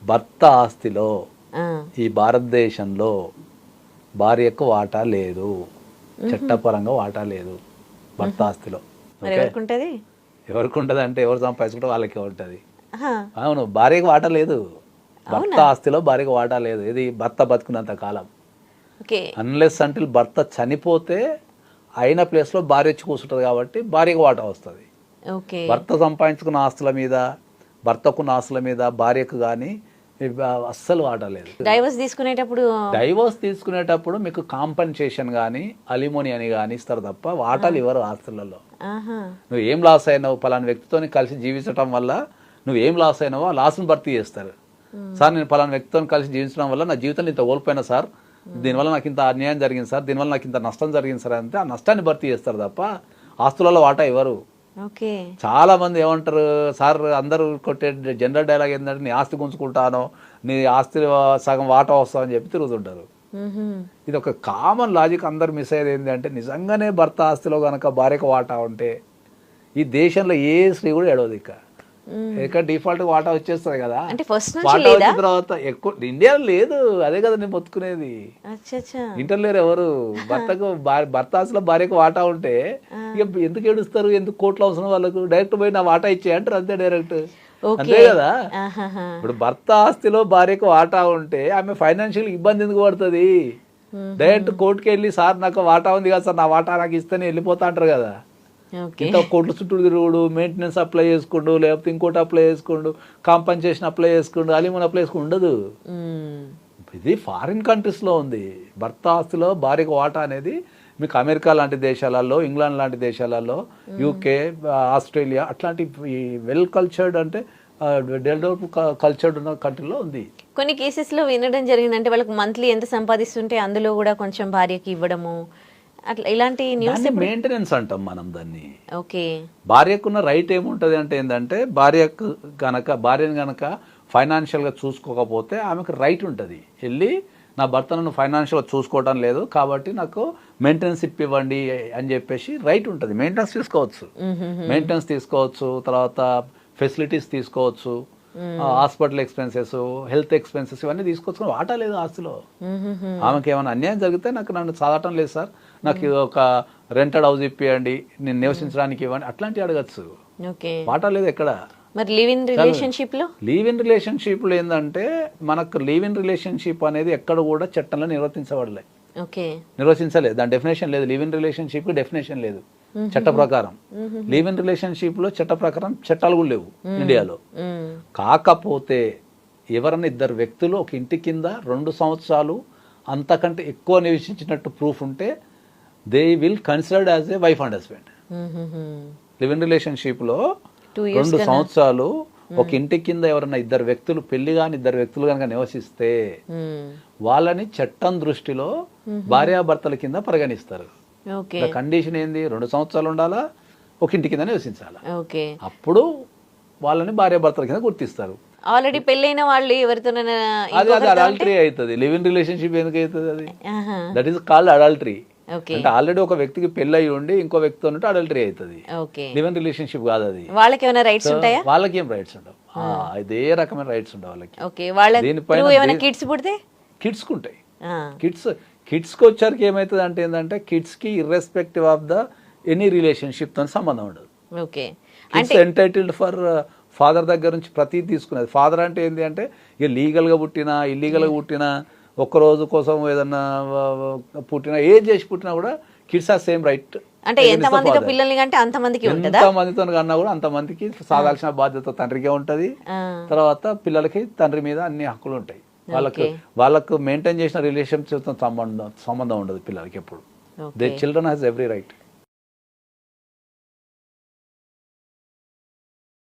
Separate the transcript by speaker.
Speaker 1: భర్త ఆస్తిలో
Speaker 2: ఆ,
Speaker 1: ఈ భారతదేశంలో భార్యకు వాటా లేదు, చట్టపరంగా వాటా లేదు భర్త ఆస్తిలో.
Speaker 2: మరి ఎవరికి ఉంటుంది?
Speaker 1: ఎవరికి ఉంటుంది అంటే ఎవరు సంపాదించుకుంటే వాళ్ళకే ఉంటుంది.
Speaker 2: ఆహా,
Speaker 1: అవును, భార్యకు వాటా లేదు, భర్త ఆస్తిలో భార్యకు వాటా లేదు. ఇది భర్త బతుకున్నంత కాలం.
Speaker 2: ఓకే.
Speaker 1: అన్లెస్ అంటిల్ భర్త చనిపోతే అయిన ప్లేస్లో భార్య వచ్చి కూర్చుంటుంది కాబట్టి భార్యకు వాటా వస్తుంది.
Speaker 2: ఓకే.
Speaker 1: భర్త సంపాదించుకున్న ఆస్తుల మీద, భర్తకున్న ఆస్తుల మీద భార్యకు కానీ అస్సలు వాటా లేదు.
Speaker 2: డైవర్స్ తీసుకునేటప్పుడు
Speaker 1: డైవోర్స్ తీసుకునేటప్పుడు మీకు కాంపన్సేషన్ కానీ అలిమోని అని కానీ ఇస్తారు తప్ప వాటాలు ఇవ్వరు ఆస్తులలో.
Speaker 2: ఆహా,
Speaker 1: నువ్వు ఏం లాస్ అయినావు, పలానా వ్యక్తితో కలిసి జీవించడం వల్ల నువ్వు ఏం లాస్ అయినావో ఆ లాస్ను భర్తీ చేస్తారు. సార్ నేను పలానా వ్యక్తితో కలిసి జీవించడం వల్ల నా జీవితంలో ఇంత కోల్పోయినా సార్, దీనివల్ల నాకు ఇంత అన్యాయం జరిగింది సార్, దీనివల్ల నాకు ఇంత నష్టం జరిగింది సార్ అంటే ఆ నష్టాన్ని భర్తీ చేస్తారు తప్ప ఆస్తులలో వాటా ఇవ్వరు.
Speaker 2: ఓకే.
Speaker 1: చాలా మంది ఏమంటారు సార్, అందరూ కొట్టే జనరల్ డైలాగ్ ఏంటంటే నీ ఆస్తి గుంజుకుంటానో, నీ ఆస్తి సగం వాటా వస్తామని చెప్పి తిరుగుతుంటారు. ఇది ఒక కామన్ లాజిక్. అందరు మిస్ అయ్యేది ఏంటంటే నిజంగానే భర్త ఆస్తిలో కనుక భార్యకు వాటా ఉంటే ఈ దేశంలో ఏ స్త్రీ కూడా ఏడవదు. ఇక్కడ డిఫాల్ట్ వాటా వచ్చేస్తుంది కదా.
Speaker 2: అంటే ఫస్ట్ నుంచి
Speaker 1: వాటా
Speaker 2: లేదా?
Speaker 1: వచ్చిన తర్వాత ఎక్కువ ఇండియాలో లేదు, అదే కదా నేను బతుకునేది.
Speaker 2: అచ్చా.
Speaker 1: ఇంటర్ లేరు ఎవరు. భర్త ఆస్తిలో భార్యకు వాటా ఉంటే ఇక ఎందుకు ఏడుస్తారు, ఎందుకు కోట్లు అవసరం వాళ్ళకు, డైరెక్ట్ పోయి నా వాటా ఇచ్చే అంటారు అంతే, డైరెక్ట్ అంతే కదా. ఇప్పుడు భర్త ఆస్తిలో భార్యకు వాటా ఉంటే ఆమె ఫైనాన్షియల్ ఇబ్బంది ఎందుకు పడుతుంది? డైరెక్ట్ కోర్టుకి వెళ్ళి సార్ నాకు వాటా ఉంది కదా సార్, నా వాటా నాకు ఇస్తేనే వెళ్ళిపోతా అంటారు కదా. ఇంత కోట్ల చుట్టూ తిరుగుడు, మెయింటెనెన్స్ అప్లై చేసుకోండు, లేకపోతే ఇంకోటి అప్లై చేసుకోండు, కాంపన్సేషన్ అప్లై చేసుకోండు, అలిమోన్ అప్లై చేసుకుంటూ ఉండదు. ఇది ఫారిన్ కంట్రీస్లో ఉంది. భర్త ఆస్తిలో భార్యకు వాటా అనేది మీకు అమెరికా లాంటి దేశాలలో, ఇంగ్లాండ్ లాంటి దేశాలలో, యూకే, ఆస్ట్రేలియా అట్లాంటి వెల్ కల్చర్డ్ అంటే డెవలప్ కల్చర్డ్ ఉన్న కంట్రీలో ఉంది.
Speaker 2: కొన్ని కేసెస్లో వినడం జరిగింది, అంటే వాళ్ళకి మంత్లీ ఎంత సంపాదిస్తుంటే అందులో కూడా కొంచెం భార్యకి ఇవ్వడము, అట్లా ఇలాంటి న్యూస్.
Speaker 1: మెయింటెనెన్స్ అంటాం మనం దాన్ని.
Speaker 2: ఓకే.
Speaker 1: భార్యకున్న రైట్ ఏముంటుంది అంటే ఏంటంటే భార్యను గనక ఫైనాన్షియల్గా చూసుకోకపోతే ఆమెకు రైట్ ఉంటుంది, వెళ్ళి నా భర్త నన్ను ఫైనాన్షియల్గా చూసుకోవడం లేదు కాబట్టి నాకు మెయింటెనెన్స్ ఇవ్వండి అని చెప్పేసి రైట్ ఉంటుంది. మెయింటెనెన్స్ తీసుకోవచ్చు, తర్వాత ఫెసిలిటీస్ తీసుకోవచ్చు, హాస్పిటల్ ఎక్స్పెన్సెస్, హెల్త్ ఎక్స్పెన్సెస్ ఇవన్నీ తీసుకోవచ్చు. వాటా లేదు ఆస్తిలో. ఆమెకి ఏమైనా అన్యాయం జరిగితే నన్ను సాధటం లేదు సార్, నాకు ఒక రెంటెడ్ హౌస్ ఇప్పియండి, నేను నివసించడానికి ఇవ్వండి, అట్లాంటివి అడగచ్చు. వాటా లేదు ఎక్కడ.
Speaker 2: మరి లివ్ ఇన్ రిలేషన్షిప్
Speaker 1: ఏంటంటే మనకు లివ్ ఇన్ రిలేషన్షిప్ అనేది ఎక్కడ కూడా చట్టంలో నిర్వచించలేదు. దాని డెఫినేషన్ లేదు. లివ్ ఇన్ రిలేషన్షిప్ డెఫినేషన్ లేదు చట్ట ప్రకారం. లివ్ ఇన్ రిలేషన్షిప్ లో చట్ట ప్రకారం చట్టాలు కూడా లేవు ఇండియాలో. కాకపోతే ఎవరన్నా ఇద్దరు వ్యక్తులు ఒక ఇంటి కింద 2 సంవత్సరాలు అంతకంటే ఎక్కువ నివసించినట్టు ప్రూఫ్ ఉంటే they will considered as a wife and husband. Live in relationship లో 2 సంవత్సరాలు ఒక ఇంటి కింద ఎవరన్నా ఇద్దరు వ్యక్తులు, పెళ్లి కాని ఇద్దరు వ్యక్తులు కనుక నివసిస్తే వాళ్ళని చట్టం దృష్టిలో భార్యాభర్తల కింద పరిగణిస్తారు. కండిషన్ ఏంది? 2 సంవత్సరాలు ఉండాలా, ఒక ఇంటి కింద నివసించాలా, అప్పుడు వాళ్ళని భార్యాభర్తల కింద గుర్తిస్తారు.
Speaker 2: ఆల్రెడీ పెళ్ళైన వాళ్ళు ఎవరితో
Speaker 1: అది అడల్టరీ అవుతుంది. లివ్ ఇన్ రిలేషన్షిప్ ఎందుకు అవుతుంది? అది దట్ ఈస్ కాల్డ్ అడల్టరీ. అంటే ఆల్రెడీ ఒక వ్యక్తికి పెళ్లి అయి ఉండి ఇంకో వ్యక్తితో ఉంటే అడల్టరీ అవుతుంది. లివ్ ఇన్ రిలేషన్షిప్ కాదు అది.
Speaker 2: వాళ్ళకి ఏమైనా రైట్స్ ఉంటాయా?
Speaker 1: వాళ్ళకి ఏం రైట్స్ ఉండవు. ఇదే రకమైన రైట్స్ ఉండవు వాళ్ళకి.
Speaker 2: దీనిపైన కిడ్స్ పుడితే
Speaker 1: కిడ్స్ కు ఉంటాయి. కిడ్స్ కి వచ్చరికి ఏమవుతుంది అంటే ఏంటంటే కిడ్స్ కి irrespective of the any relationship తో సంబంధం ఉండదు. కిడ్స్ ఎంటైటిల్డ్ ఫర్ ఫాదర్ దగ్గర నుంచి ప్రతిదీ తీసుకునేది. ఫాదర్ అంటే ఏంటి అంటే ఇక లీగల్గా పుట్టినా ఇల్లీగల్గా పుట్టినా, ఒక్కరోజు కోసం ఏదన్నా పుట్టినా, ఏం చేసి పుట్టినా కూడా కిడ్స్ ఆర్ సేమ్ రైట్.
Speaker 2: అంటే ఎంతమందితో పిల్లల్ని కంటే అంతమందికి ఉంటుందా?
Speaker 1: ఎంతమందితో కన్నా కూడా అంతమందికి సాగాల్సిన బాధ్యత తండ్రికే ఉంటది. తర్వాత పిల్లలకి తండ్రి మీద అన్ని హక్కులు ఉంటాయి. వాళ్ళకు మెయింటైన్ చేసిన రిలేషన్షిప్ సంబంధం ఉండదు పిల్లలకి ఎప్పుడు. They children has every right.